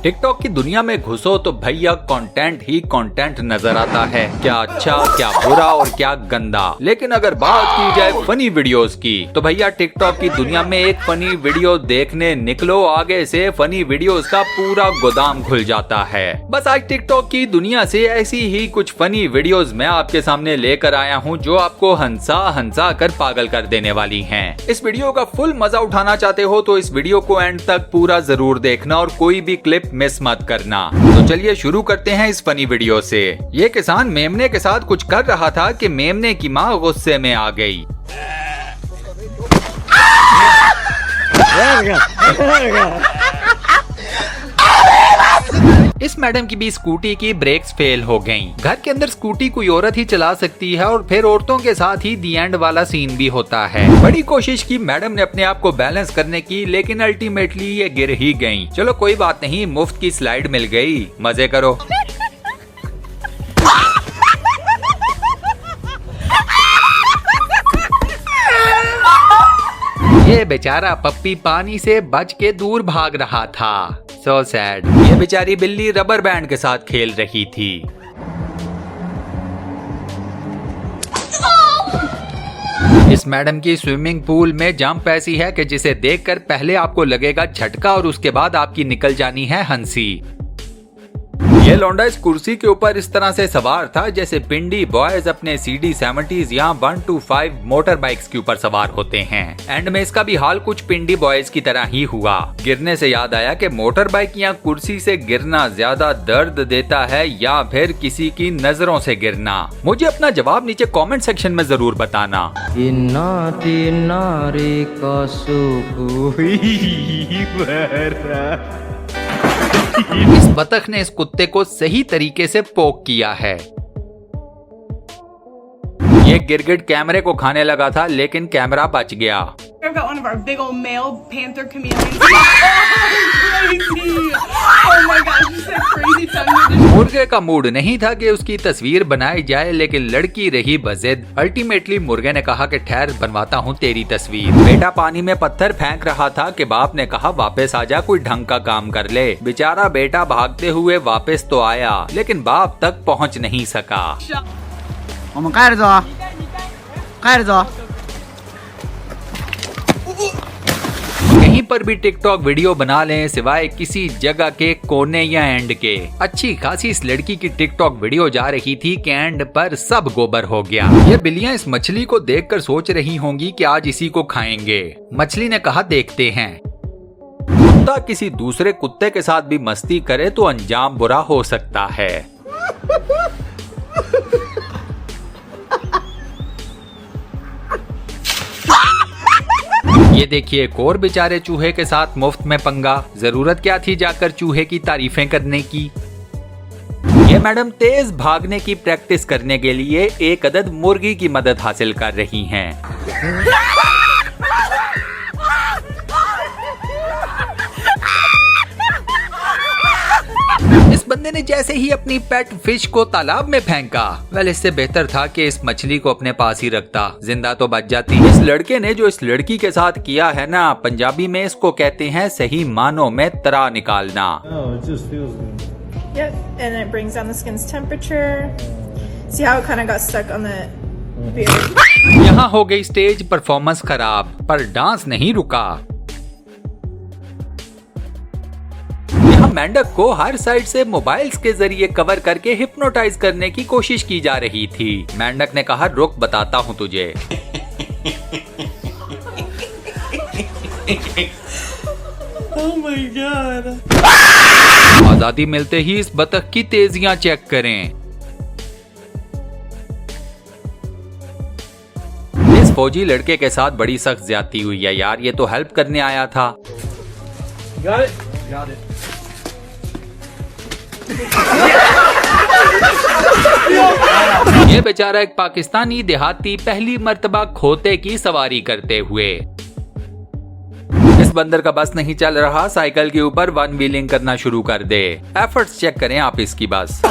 TikTok की दुनिया में घुसो तो भैया कंटेंट ही कंटेंट नजर आता है, क्या अच्छा क्या बुरा और क्या गंदा। लेकिन अगर बात की जाए फनी वीडियोस की तो भैया टिकटॉक की दुनिया में एक फनी वीडियो देखने निकलो, आगे से फनी वीडियोस का पूरा गोदाम खुल जाता है। बस आज टिकटॉक की दुनिया से ऐसी ही कुछ फनी वीडियोस मैं आपके सामने लेकर आया हूँ जो आपको हंसा हंसा कर पागल कर देने वाली हैं। इस वीडियो का फुल मजा उठाना चाहते हो तो इस वीडियो को एंड तक पूरा जरूर देखना और कोई भी क्लिप मिस मत करना। तो चलिए शुरू करते हैं इस फनी वीडियो से। ये किसान मेमने के साथ कुछ कर रहा था कि मेमने की माँ गुस्से में आ गई। इस मैडम की भी स्कूटी की ब्रेक्स फेल हो गईं। घर के अंदर स्कूटी कोई औरत ही चला सकती है और फिर औरतों के साथ ही दी एंड वाला सीन भी होता है। बड़ी कोशिश की मैडम ने अपने आप को बैलेंस करने की, लेकिन अल्टीमेटली ये गिर ही गईं। चलो कोई बात नहीं, मुफ्त की स्लाइड मिल गई, मजे करो। ये बेचारा पप्पी पानी से बच के दूर भाग रहा था। So sad। ये बेचारी बिल्ली रबर बैंड के साथ खेल रही थी। इस मैडम की स्विमिंग पूल में जंप ऐसी है कि जिसे देखकर पहले आपको लगेगा झटका और उसके बाद आपकी निकल जानी है हंसी। ये लौंडा इस कुर्सी के ऊपर इस तरह से सवार था जैसे पिंडी बॉयज अपने CD70s या 125 मोटर बाइक्स के ऊपर सवार होते हैं। एंड में इसका भी हाल कुछ पिंडी बॉयज की तरह ही हुआ। गिरने से याद आया कि मोटर बाइक या कुर्सी से गिरना ज्यादा दर्द देता है या फिर किसी की नजरों से गिरना। मुझे अपना जवाब नीचे कमेंट सेक्शन में जरूर बताना। इस बतख ने इस कुत्ते को सही तरीके से पोक किया है। ये गिरगिट कैमरे को खाने लगा था लेकिन कैमरा बच गया। मुर्गे का मूड नहीं था कि उसकी तस्वीर बनाई जाए, लेकिन लड़की रही बजिद। अल्टीमेटली मुर्गे ने कहा कि ठहर बनवाता हूँ तेरी तस्वीर। बेटा पानी में पत्थर फेंक रहा था कि बाप ने कहा वापस आजा, कोई ढंग का काम कर ले। बेचारा बेटा भागते हुए वापस तो आया लेकिन बाप तक पहुँच नहीं सका। कहीं पर भी टिकटॉक वीडियो बना लें सिवाय किसी जगह के कोने या एंड के। अच्छी खासी इस लड़की की टिकटॉक वीडियो जा रही थी कि एंड पर सब गोबर हो गया। ये बिल्लियां इस मछली को देखकर सोच रही होंगी कि आज इसी को खाएंगे। मछली ने कहा देखते हैं। कुत्ता किसी दूसरे कुत्ते के साथ भी मस्ती करे तो अंजाम बुरा हो सकता है। ये देखिए एक और बेचारे चूहे के साथ मुफ्त में पंगा। जरूरत क्या थी जाकर चूहे की तारीफें करने की। ये मैडम तेज भागने की प्रैक्टिस करने के लिए एक अदद मुर्गी की मदद हासिल कर रही हैं। इस बंदे ने जैसे ही अपनी पेट फिश को तालाब में फेंका, वेल इससे बेहतर था कि इस मछली को अपने पास ही रखता, जिंदा तो बच जाती। इस लड़के ने जो इस लड़की के साथ किया है ना, पंजाबी में इसको कहते हैं सही मानों में तरा निकालना। यहाँ हो गई स्टेज परफॉर्मेंस खराब, पर डांस नहीं रुका। मेंढक को हर साइड से मोबाइल्स के जरिए कवर करके हिप्नोटाइज करने की कोशिश की जा रही थी। मेंढक ने कहा रुक बताता हूँ तुझे। Oh my God! आजादी मिलते ही इस बतख की तेजियां चेक करें। इस फौजी लड़के के साथ बड़ी सख्त ज्यादती हुई है यार, ये तो हेल्प करने आया था। Got it. Got it. ये बेचारा एक पाकिस्तानी देहाती पहली मर्तबा खोते की सवारी करते हुए। इस बंदर का बस नहीं चल रहा, साइकिल के ऊपर वन व्हीलिंग करना शुरू कर दे। एफर्ट्स चेक करें आप इसकी बस।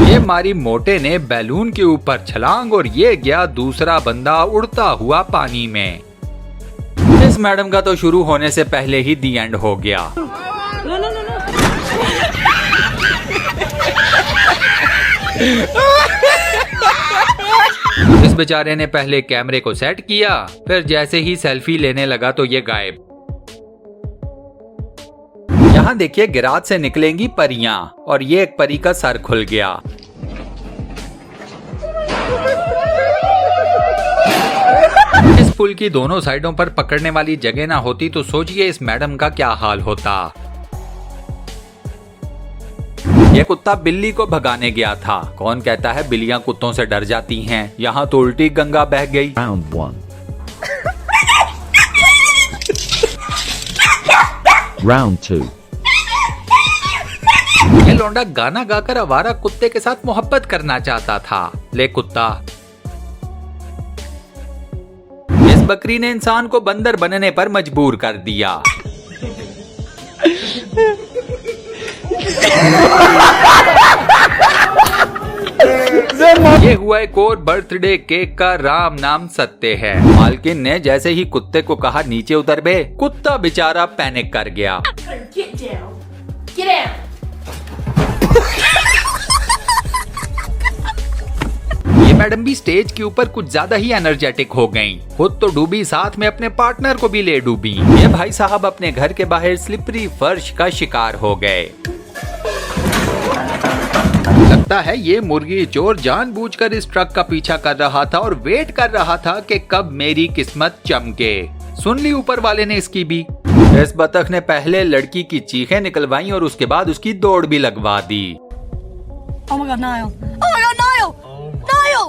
ये मारी मोटे ने बैलून के ऊपर छलांग और ये गया दूसरा बंदा उड़ता हुआ पानी में। इस मैडम का तो शुरू होने से पहले ही दी एंड हो गया। इस बेचारे ने पहले कैमरे को सेट किया, फिर जैसे ही सेल्फी लेने लगा तो ये गायब। यहाँ देखिए गिराज से निकलेंगी परियां और ये एक परी का सर खुल गया। इस पुल की दोनों साइडों पर पकड़ने वाली जगह ना होती तो सोचिए इस मैडम का क्या हाल होता। ये कुत्ता बिल्ली को भगाने गया था। कौन कहता है बिल्लियां कुत्तों से डर जाती हैं? यहाँ तो उल्टी गंगा बह गई। Round 1. Round 2. ये लौंडा गाना गाकर आवारा कुत्ते के साथ मोहब्बत करना चाहता था। ले कुत्ता। इस बकरी ने इंसान को बंदर बनने पर मजबूर कर दिया। ये हुआ एक और बर्थडे केक का राम नाम सत्य है। मालकिन ने जैसे ही कुत्ते को कहा नीचे उतर बे, कुत्ता बेचारा पैनिक कर गया। Get down. Get down. ये मैडम भी स्टेज के ऊपर कुछ ज्यादा ही एनर्जेटिक हो गईं। खुद तो डूबी, साथ में अपने पार्टनर को भी ले डूबी। ये भाई साहब अपने घर के बाहर स्लिपरी फर्श का शिकार हो गए। लगता है ये मुर्गी चोर जानबूझकर इस ट्रक का पीछा कर रहा था और वेट कर रहा था कि कब मेरी किस्मत चमके। सुन ली ऊपर वाले ने इसकी भी। इस बतख ने पहले लड़की की चीखें निकलवाई और उसके बाद उसकी दौड़ भी लगवा दी। Oh my God, Niall. Oh my God, Niall. Niall.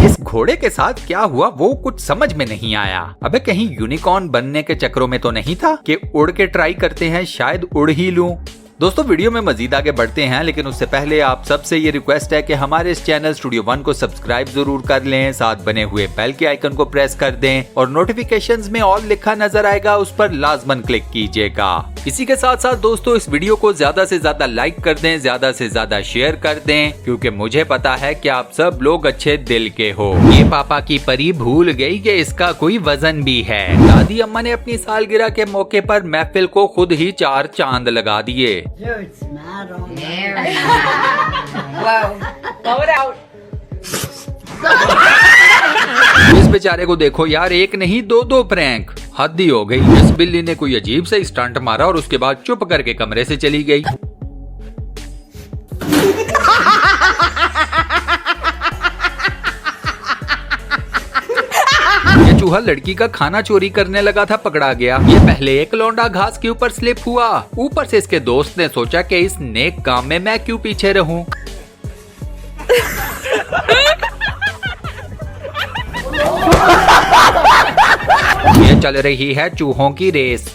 इस घोड़े के साथ क्या हुआ वो कुछ समझ में नहीं आया। अबे कहीं यूनिकॉर्न बनने के चक्रों में तो नहीं था कि उड़ के ट्राई करते हैं, शायद उड़ ही लूं। दोस्तों वीडियो में मजीद आगे बढ़ते हैं, लेकिन उससे पहले आप सबसे ये रिक्वेस्ट है कि हमारे इस चैनल स्टूडियो 1 को सब्सक्राइब जरूर कर लें, साथ बने हुए बेल के आइकन को प्रेस कर दें और नोटिफिकेशंस में ऑल लिखा नजर आएगा उस पर लाजमन क्लिक कीजिएगा। इसी के साथ साथ दोस्तों इस वीडियो को ज्यादा से ज्यादा लाइक कर दें, ज्यादा से ज्यादा शेयर कर दें, क्योंकि मुझे पता है कि आप सब लोग अच्छे दिल के हो। ये पापा की परी भूल गई कि इसका कोई वजन भी है। दादी अम्मा ने अपनी सालगिरह के मौके पर महफिल को खुद ही 4 चांद लगा दिए। You're smart on Whoa. Blow it out. इस बेचारे को देखो यार, एक नहीं 2 प्रैंक, हद ही हो गई। इस बिल्ली ने कोई अजीब सा स्टंट मारा और उसके बाद चुप करके कमरे से चली गई। ये चूहा लड़की का खाना चोरी करने लगा था, पकड़ा गया। ये पहले एक लौंडा घास के ऊपर स्लिप हुआ, ऊपर से इसके दोस्त ने सोचा कि इस नेक काम में मैं क्यों पीछे रहूं। ये चल रही है चूहों की रेस।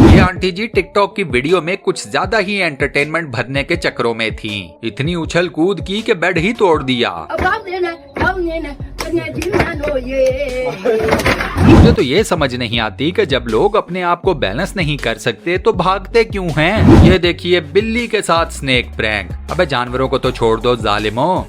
ये आंटी जी टिकटॉक की वीडियो में कुछ ज्यादा ही एंटरटेनमेंट भरने के चक्रों में थीं। इतनी उछल कूद की कि बेड ही तोड़ दिया। मुझे तो ये समझ नहीं आती कि जब लोग अपने आप को बैलेंस नहीं कर सकते तो भागते क्यों हैं। ये देखिए बिल्ली के साथ स्नेक प्रैंक। अबे जानवरों को तो छोड़ दो जालिमों।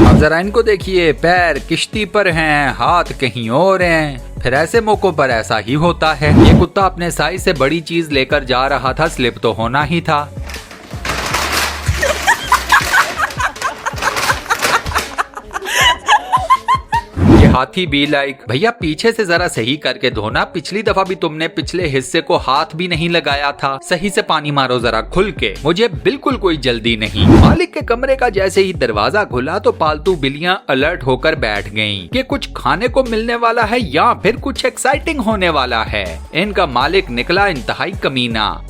अब जरा इनको देखिए, पैर किश्ती पर हैं, हाथ कहीं और हैं। फिर ऐसे मौकों पर ऐसा ही होता है। ये कुत्ता अपने साइज से बड़ी चीज लेकर जा रहा था, स्लिप तो होना ही था। ये हाथी भी लाइक, भैया पीछे से जरा सही करके धोना, पिछली दफा भी तुमने पिछले हिस्से को हाथ भी नहीं लगाया था। सही से पानी मारो जरा खुल के, मुझे बिल्कुल कोई जल्दी नहीं। मालिक के कमरे का जैसे ही दरवाजा खुला तो पालतू बिल्लियां अलर्ट होकर बैठ गईं कि कुछ खाने को मिलने वाला है या फिर कुछ एक्साइटिंग होने वाला है। इनका मालिक निकला इंतहाई कमीना।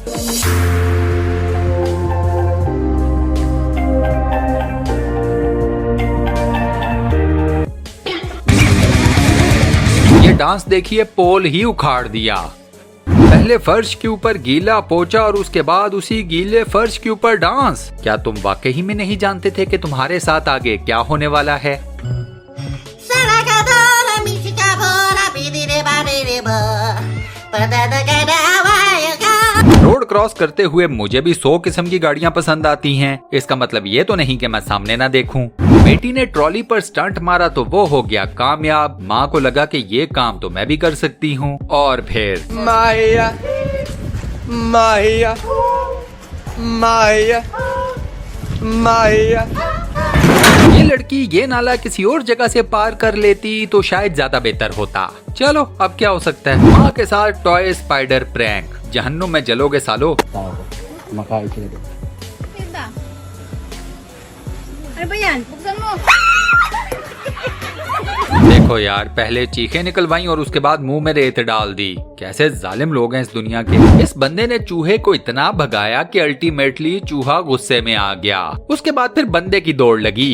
ये डांस देखिए, पोल ही उखाड़ दिया। पहले फर्श के ऊपर गीला पोछा और उसके बाद उसी गीले फर्श के ऊपर डांस। क्या तुम वाकई में नहीं जानते थे कि तुम्हारे साथ आगे क्या होने वाला है? रोड क्रॉस करते हुए मुझे भी 100 किस्म की गाड़ियां पसंद आती हैं। इसका मतलब ये तो नहीं कि मैं सामने ना देखूं। बेटी ने ट्रॉली पर स्टंट मारा तो वो हो गया कामयाब। माँ को लगा कि ये काम तो मैं भी कर सकती हूँ और फिर माया माया माया माया। ये लड़की ये नाला किसी और जगह से पार कर लेती तो शायद ज्यादा बेहतर होता। चलो अब क्या हो सकता है। माँ के साथ टॉय स्पाइडर प्रैंक। जहन्नुम में जलोगे सालो। Ano ba yan? Buksan mo. देखो यार, पहले चीखें निकलवाई और उसके बाद मुंह में रेत डाल दी। कैसे जालिम लोग हैं इस दुनिया के। इस बंदे ने चूहे को इतना भगाया कि अल्टीमेटली चूहा गुस्से में आ गया। उसके बाद फिर बंदे की दौड़ लगी।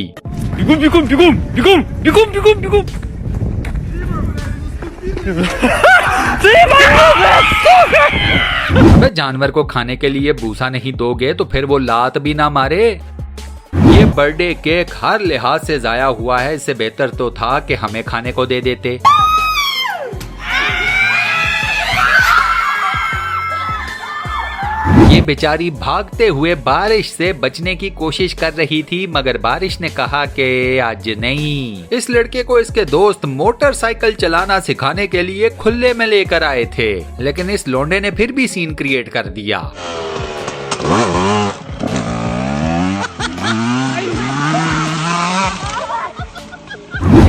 अबे जानवर को खाने के लिए भूसा नहीं दोगे तो फिर वो लात भी ना मारे। ये बर्थडे केक हर लिहाज से जाया हुआ है। इससे बेहतर तो था कि हमें खाने को दे देते। ये बेचारी भागते हुए बारिश से बचने की कोशिश कर रही थी, मगर बारिश ने कहा कि आज नहीं। इस लड़के को इसके दोस्त मोटरसाइकिल चलाना सिखाने के लिए खुले में लेकर आए थे, लेकिन इस लोंडे ने फिर भी सीन क्रिएट कर दिया।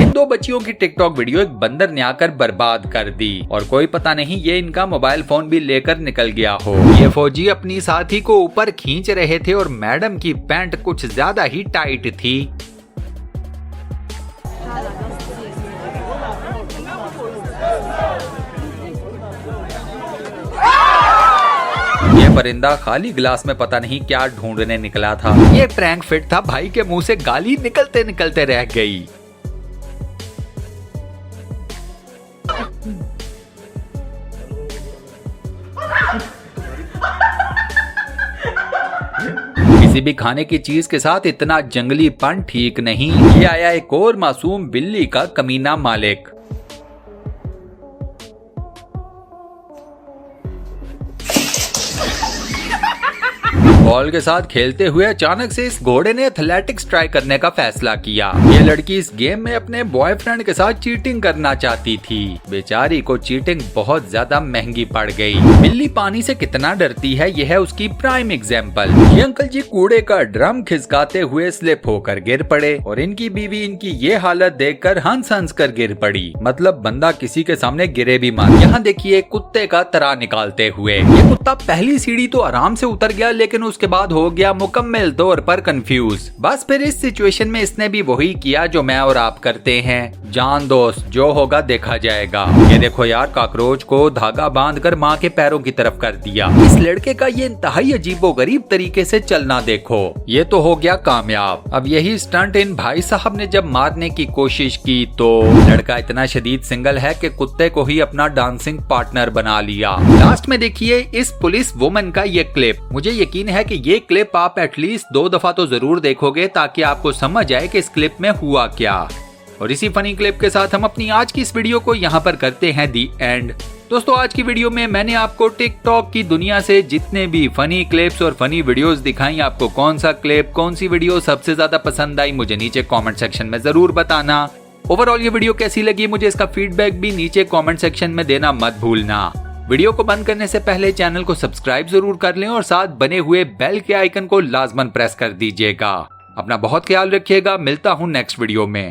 इन दो बच्चियों की टिकटॉक वीडियो एक बंदर ने आकर बर्बाद कर दी और कोई पता नहीं ये इनका मोबाइल फोन भी लेकर निकल गया हो। ये फौजी अपनी साथी को ऊपर खींच रहे थे और मैडम की पैंट कुछ ज्यादा ही टाइट थी। ये परिंदा खाली गिलास में पता नहीं क्या ढूंढने निकला था। ये प्रैंक फिट था। भाई के मुंह से गाली निकलते निकलते रह गई। किसी भी खाने की चीज के साथ इतना जंगलीपन ठीक नहीं। ये आया एक और मासूम बिल्ली का कमीना मालिक। बॉल के साथ खेलते हुए अचानक से इस घोड़े ने एथलेटिक्स ट्राई करने का फैसला किया। ये लड़की इस गेम में अपने बॉयफ्रेंड के साथ चीटिंग करना चाहती थी। बेचारी को चीटिंग बहुत ज्यादा महंगी पड़ गई। बिल्ली पानी से कितना डरती है, यह है उसकी प्राइम एग्जाम्पल। ये अंकल जी कूड़े का ड्रम खिसकाते हुए स्लिप होकर गिर पड़े और इनकी बीवी इनकी ये हालत देखकर हंस हंस कर गिर पड़ी। मतलब बंदा किसी के सामने गिरे भी मार। यहाँ देखिए कुत्ते का तरा निकालते हुए। ये कुत्ता पहली सीढ़ी तो आराम से उतर गया, लेकिन उसके बाद हो गया मुकम्मल तौर पर कंफ्यूज। बस फिर इस सिचुएशन में इसने भी वही किया जो मैं और आप करते हैं। जान दोस्त, जो होगा देखा जाएगा। ये देखो यार, कॉकरोच को धागा बांधकर माँ के पैरों की तरफ कर दिया। इस लड़के का ये इंतहाई अजीबोगरीब तरीके से चलना देखो। ये तो हो गया कामयाब। अब यही स्टंट इन भाई साहब ने जब मारने की कोशिश की तो लड़का इतना शदीद सिंगल है कि कुत्ते को ही अपना डांसिंग पार्टनर बना लिया। लास्ट में देखिए इस पुलिस वुमन का ये क्लिप। मुझे यकीन है कि ये क्लिप आप एटलीस्ट 2 दफा तो जरूर देखोगे ताकि आपको समझ आए कि इस क्लिप में हुआ क्या। और इसी फनी क्लिप के साथ हम अपनी आज की इस वीडियो को यहाँ पर करते हैं दी एंड। दोस्तों, आज की वीडियो में मैंने आपको टिकटॉक की दुनिया से जितने भी फनी क्लिप्स और फनी वीडियोस दिखाई, आपको कौन सा क्लिप, कौन सी वीडियो सबसे ज्यादा पसंद आई, मुझे नीचे कमेंट सेक्शन में जरूर बताना। ओवरऑल ये वीडियो कैसी लगी, मुझे इसका फीडबैक भी नीचे कमेंट सेक्शन में देना मत भूलना। वीडियो को बंद करने से पहले चैनल को सब्सक्राइब जरूर कर लें और साथ बने हुए बेल के आइकन को लाजमन प्रेस कर दीजिएगा। अपना बहुत ख्याल रखिएगा। मिलता हूँ नेक्स्ट वीडियो में।